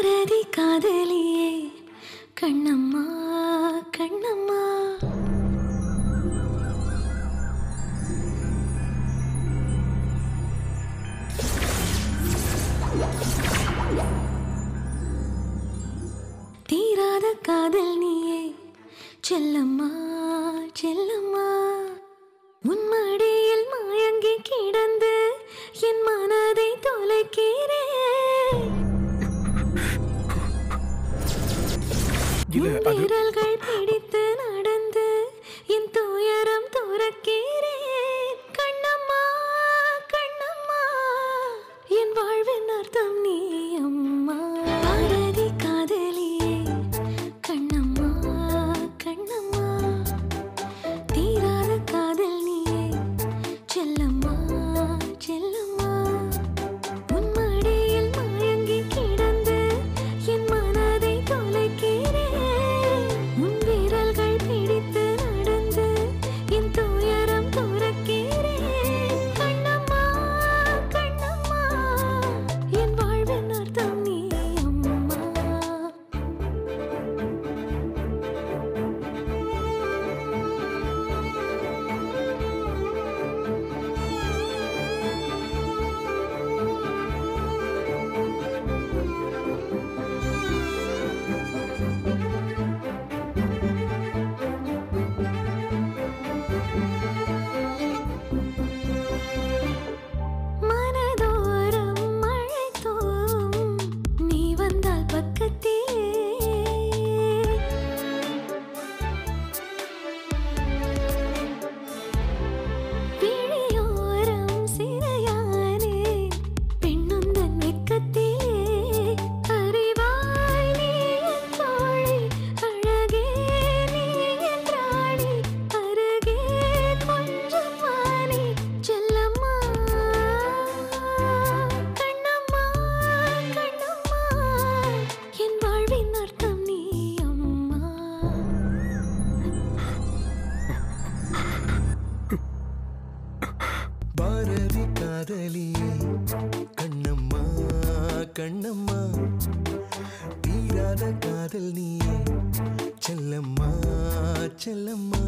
பாரதி காதலியே கண்ணம்மா கண்ணம்மா தீராத காதல் நீயே செல்லம்மா செல்லம்மா உன் மடியில் மயங்கி கிடந்து என் மனதை தொலைக்கிறேன் விரல்கள் பிடித்து நடந்து என் துயரம் துறக்கிறேன் கண்ணம்மா கண்ணம்மா என் வாழ்வின் அர்த்தம் நீ அம்மா பாரதி காதலியே கண்ணம்மா கண்ணம்மா தீராத காதல் நீயே செல்லம்மா செல்லம்மா உன் மடியில் மயங்கி கிடந்து என் மனதை தொலைக்கிறேன் உன் விரல்கள் பிடித்து நடந்து என் துயரம் துறக்கிறேன் கண்ணம்மா கண்ணம்மா என் வாழ்வின் அர்த்தம் நீ அம்மா மனதோரம் மழை தோறும் நீ வந்தால் பக்கத்திலே விழியோரம் சிறையானே பெண்ணுந்தன் வெட்கத்திலே அறிவாய் நீ என் தோழி அழகே நீ என் ராணி அருகே கொஞ்சம் வாணி செல்லம்மா கண்ணம்மா கண்ணம்மா என் வாழ்வின் அர்த்தம் நீ அம்மா பாரதி காதலியே கண்ணம்மா கண்ணம்மா தீராத காதல் நீயே செல்லம்மா செல்லம்மா